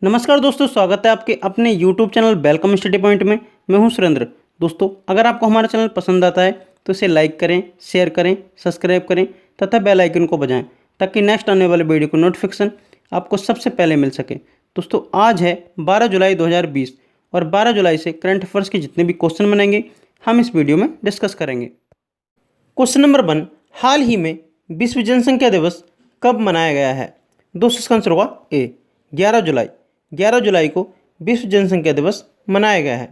नमस्कार दोस्तों, स्वागत है आपके अपने YouTube channel welcome study point में। मैं हूं सुरेंद्र। दोस्तों, अगर आपको हमारा चैनल पसंद आता है तो इसे लाइक करें, शेयर करें, सब्सक्राइब करें तथा बेल आइकन को बजाएं ताकि नेक्स्ट आने वाले वीडियो को नोटिफिकेशन आपको सबसे पहले मिल सके। दोस्तों, आज है 12 जुलाई 2020 और 12 जुलाई से करंट अफेयर्स के जितने भी क्वेश्चन बनेंगे हम इस वीडियो में डिस्कस करेंगे। क्वेश्चन नंबर 1, हाल ही में विश्व जनसंख्या दिवस कब मनाया गया है? दोस्तों, इसका आंसर होगा ए 11 जुलाई। 11 जुलाई को विश्व जनसंख्या दिवस मनाया गया है।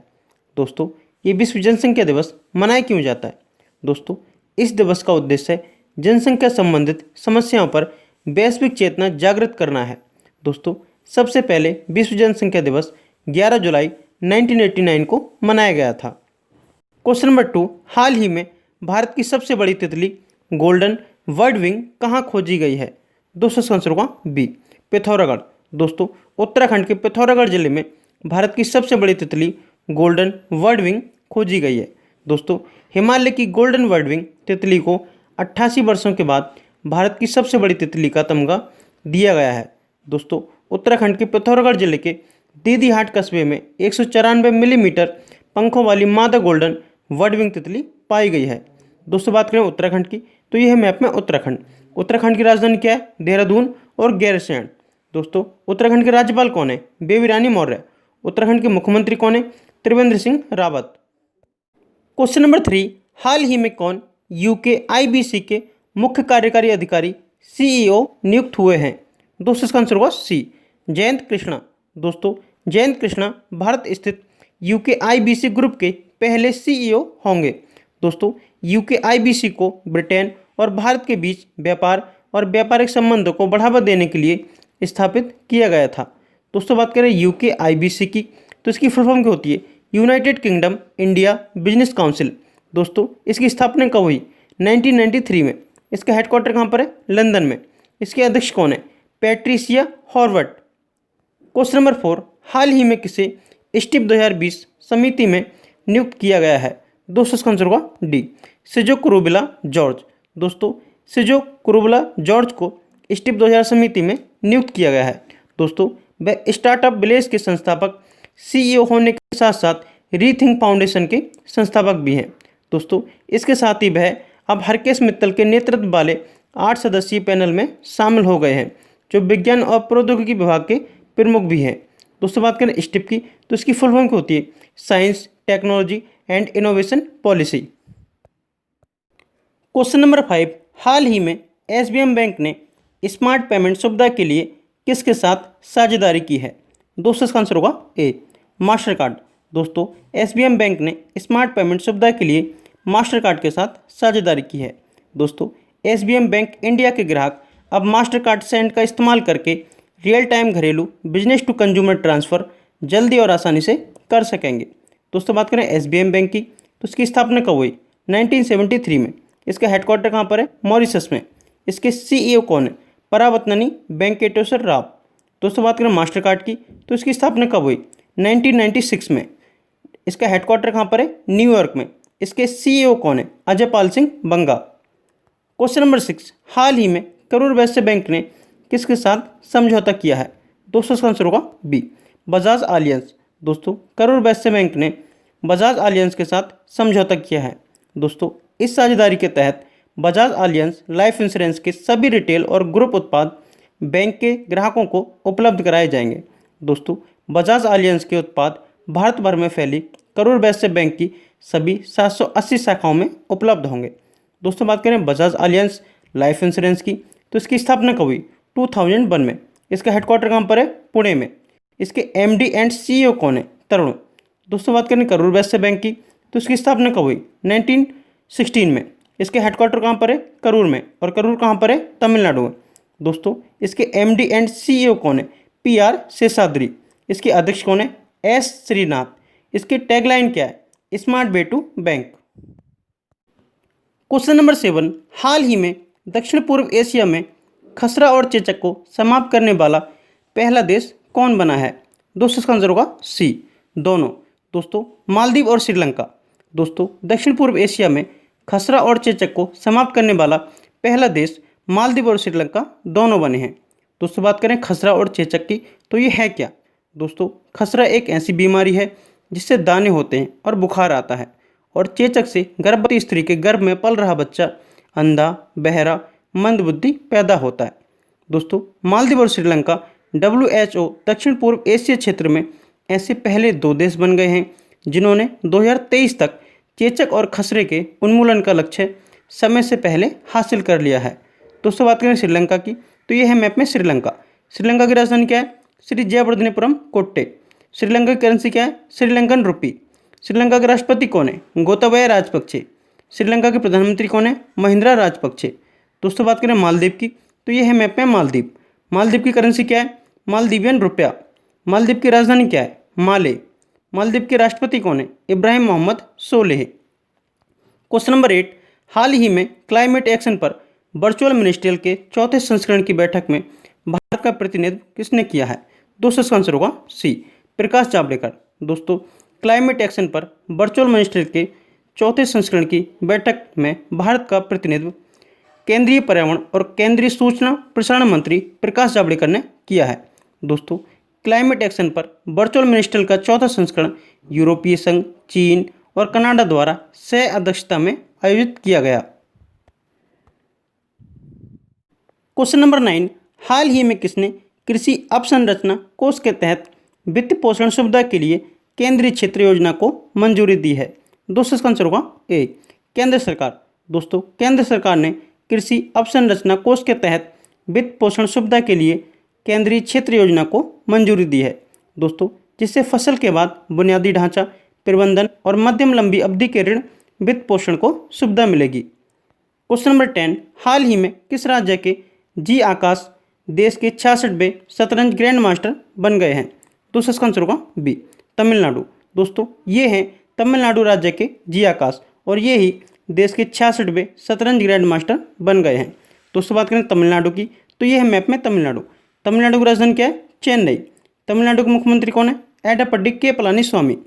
दोस्तों, ये विश्व जनसंख्या दिवस मनाया क्यों जाता है? दोस्तों, इस दिवस का उद्देश्य है जनसंख्या संबंधित समस्याओं पर वैश्विक चेतना जागृत करना है। दोस्तों, सबसे पहले विश्व जनसंख्या दिवस 11 जुलाई 1989 को मनाया गया था। क्वेश्चन नंबर 2, हाल ही में भारत की सबसे बड़ी तितली गोल्डन वर्डविंग कहाँ खोजी गई है? दोस्तों, इसका आंसर होगा बी पिथौरागढ़। दोस्तों, उत्तराखंड के पिथौरागढ़ जिले में भारत की सबसे बड़ी तितली गोल्डन वर्डविंग खोजी गई है। दोस्तों, हिमालय की गोल्डन वर्डविंग तितली को 88 वर्षों के बाद भारत की सबसे बड़ी तितली का तमगा दिया गया है। दोस्तों, उत्तराखंड के पिथौरागढ़ जिले के दीदीहाट कस्बे में 194 मिलीमीटर पंखों वाली मादा गोल्डन वर्डविंग तितली पाई गई है। दोस्तों, बात करें उत्तराखंड की तो यह है मैप में उत्तराखंड। उत्तराखंड की राजधानी क्या है? देहरादून और गैरसैंण। दोस्तों, उत्तराखंड के राज्यपाल कौन है? बेबी रानी मौर्य। उत्तराखंड के मुख्यमंत्री कौन है? त्रिवेंद्र सिंह रावत। क्वेश्चन नंबर 3, हाल ही में कौन यूके आईबीसी के मुख्य कार्यकारी अधिकारी सीईओ नियुक्त हुए हैं? दोस्तों, इसका आंसर होगा सी जयंत कृष्णा। दोस्तों, जयंत कृष्णा भारत स्थित यूके आईबीसी ग्रुप के पहले सीईओ होंगे। दोस्तों, यूके आईबीसी को ब्रिटेन और भारत के बीच व्यापार और व्यापारिक संबंधों को बढ़ावा देने के लिए स्थापित किया गया था। दोस्तों, बात करें यूके आईबीसी की तो इसकी फुल फॉर्म क्या होती है? United kingdom India business council. दोस्तों, इसकी स्थापना कब हुई? 1993 में। इसका हेडक्वार्टर कहाँ पर है? लंदन में। इसके अध्यक्ष कौन है? पैट्रिसिया हॉर्वर्ट। क्वेश्चन नंबर 4, हाल ही में किसे स्टिप 2020 समिति में नियुक्त किया गया है? दोस्तों, इसका आंसर होगा डी सिजो कुरुबिला जॉर्ज। दोस्तों, सिजो कुरुबिला जॉर्ज को स्टिप 2000 समिति में नियुक्त किया गया है। दोस्तों, वह स्टार्टअप विलेज के संस्थापक सीईओ होने के साथ साथ रीथिंक फाउंडेशन के संस्थापक भी हैं। दोस्तों, इसके साथ ही वह अब हरकेश मित्तल के नेतृत्व वाले 8 सदस्यीय पैनल में शामिल हो गए हैं जो विज्ञान और प्रौद्योगिकी विभाग के प्रमुख भी हैं। दोस्तों, बात करें स्टिप की तो इसकी फुल फॉर्म क्या होती है? Science, technology and innovation policy. Question number 5, हाल ही में एसबीएम बैंक ने स्मार्ट पेमेंट सुविधा के लिए किसके साथ साझेदारी की है? दोस्तों, इसका आंसर होगा ए मास्टर कार्ड। दोस्तों, एसबीएम बैंक ने स्मार्ट पेमेंट सुविधा के लिए मास्टर कार्ड के साथ साझेदारी की है। दोस्तों, एसबीएम बैंक इंडिया के ग्राहक अब मास्टर कार्ड सेंड का इस्तेमाल करके रियल टाइम घरेलू बिजनेस टू कंज्यूमर ट्रांसफ़र जल्दी और आसानी से कर सकेंगे। दोस्तों, बात करें एसबीएम बैंक की तो इसकी स्थापना कब हुई? 1973 में। इसका हेडक्वार्टर कहाँ पर है? मॉरिशस में। इसके सीईओ कौन है? परावतननी वेंकटेश्वर राव। दोस्तों, बात करें मास्टर कार्ड की तो इसकी स्थापना कब हुई? 1996 में। इसका हेडक्वार्टर कहाँ पर है? न्यूयॉर्क में। इसके सीईओ कौन है? अजय पाल सिंह बंगा। क्वेश्चन नंबर 6, हाल ही में करूर वैश्य बैंक ने किसके साथ समझौता किया है? दोस्तों, इसका आंसर होगा बी बजाज आलियंस। दोस्तों, करूर वैश्य बैंक ने बजाज आलियंस के साथ समझौता किया है। दोस्तों, इस साझेदारी के तहत बजाज आलियंस लाइफ इंश्योरेंस के सभी रिटेल और ग्रुप उत्पाद बैंक के ग्राहकों को उपलब्ध कराए जाएंगे। दोस्तों, बजाज आलियंस के उत्पाद भारत भर में फैली करूर वैश्य बैंक की सभी 780 शाखाओं में उपलब्ध होंगे। दोस्तों, बात करें बजाज आलियंस लाइफ इंश्योरेंस की तो इसकी स्थापना कब हुई? 2001 में। इसका हेडक्वार्टर कहाँ पर है? पुणे में। इसके एमडी एंड सीईओ कौन है? तरुण। दोस्तों, बात करें करूर वैश्य बैंक की तो इसकी स्थापना कब हुई? 1916 में। इसके हेडक्वार्टर कहाँ पर है? करूर में। और करूर कहाँ पर है? तमिलनाडु में। दोस्तों, इसके एमडी एंड सीईओ कौन है? पीआर शेषाद्री। इसके अध्यक्ष कौन है? एस श्रीनाथ। इसकी टैगलाइन क्या है? Smart way to bank. Question number 7, हाल ही में दक्षिण पूर्व एशिया में खसरा और चेचक को समाप्त करने वाला पहला देश कौन बना है? दोस्तों, इसका आंसर होगा सी दोनों। दोस्तों, मालदीव और श्रीलंका। दोस्तों, दक्षिण पूर्व एशिया में खसरा और चेचक को समाप्त करने वाला पहला देश मालदीव और श्रीलंका दोनों बने हैं। दोस्तों, बात करें खसरा और चेचक की तो ये है क्या? दोस्तों खसरा एक ऐसी बीमारी है जिससे दाने होते हैं और बुखार आता है, और चेचक से गर्भवती स्त्री के गर्भ में पल रहा बच्चा अंधा, बहरा, मंदबुद्धि पैदा होता है। दोस्तों मालदीव और श्रीलंका WHO दक्षिण पूर्व एशिया क्षेत्र में ऐसे पहले 2 देश बन गए हैं जिन्होंने 2023 तक चेचक और खसरे के उन्मूलन का लक्ष्य समय से पहले हासिल कर लिया है। दोस्तों बात करें श्रीलंका की, तो यह है मैप में श्रीलंका। श्रीलंका की राजधानी क्या है? श्री जयवर्धनेपुरम कोट्टे। श्रीलंका की करेंसी क्या है? श्रीलंकन रुपी। श्रीलंका के राष्ट्रपति कौन है? गोताबाया राजपक्षे। श्रीलंका के प्रधानमंत्री कौन है? महिंद्रा राजपक्षे। दोस्तों बात करें मालदीव की, तो यह है मैप में मालदीव। मालदीव की करेंसी क्या है? मालदीवियन रुपया। मालदीव की राजधानी क्या है? माले। मालदीव के राष्ट्रपति कौन है? इब्राहिम मोहम्मद सोलेह। क्वेश्चन नंबर 8, हाल ही में क्लाइमेट एक्शन पर वर्चुअल मिनिस्ट्रियल के 4थे संस्करण की बैठक में भारत का प्रतिनिधित्व किसने किया है? दोस्तों इसका आंसर होगा सी, प्रकाश जावड़ेकर। दोस्तों क्लाइमेट एक्शन पर वर्चुअल मिनिस्ट्रियल के 4थे संस्करण की बैठक में भारत का प्रतिनिधित्व केंद्रीय पर्यावरण और केंद्रीय सूचना प्रसारण मंत्री प्रकाश जावड़ेकर ने किया है। दोस्तों क्लाइमेट एक्शन पर वर्चुअल मिनिस्ट्रियल का 4था संस्करण यूरोपीय संघ, चीन और कनाडा द्वारा सह अध्यक्षता में आयोजित किया गया। क्वेश्चन नंबर 9, हाल ही में किसने कृषि अवसंरचना कोष के तहत वित्त पोषण सुविधा के लिए केंद्रीय क्षेत्र योजना को मंजूरी दी है? दोस्तों इसका आंसर होगा ए, केंद्र सरकार। दोस्तों केंद्र सरकार ने कृषि अवसंरचना कोष के तहत वित्त पोषण सुविधा के लिए केंद्रीय क्षेत्र योजना को मंजूरी दी है। दोस्तों जिससे फसल के बाद बुनियादी ढांचा, प्रबंधन और मध्यम लंबी अवधि के ऋण वित्त पोषण को सुविधा मिलेगी। क्वेश्चन नंबर 10, हाल ही में किस राज्य के जी आकाश देश के 66वें शतरंज ग्रैंड मास्टर बन गए हैं? दोस्तों इसका आंसर होगा बी, तमिलनाडु। दोस्तों ये हैं तमिलनाडु राज्य के जी आकाश, और ये ही देश के 66वें शतरंज ग्रैंड मास्टर बन गए हैं। दोस्तों बात करें तमिलनाडु की, तो ये है मैप में तमिलनाडु। तमिलनाडु की राजधानी क्या है? चेन्नई। तमिलनाडु के मुख्यमंत्री कौन है? एडप्पाडी के पलानी स्वामी।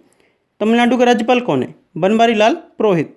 तमिलनाडु के राज्यपाल कौन है? बनवारी लाल पुरोहित।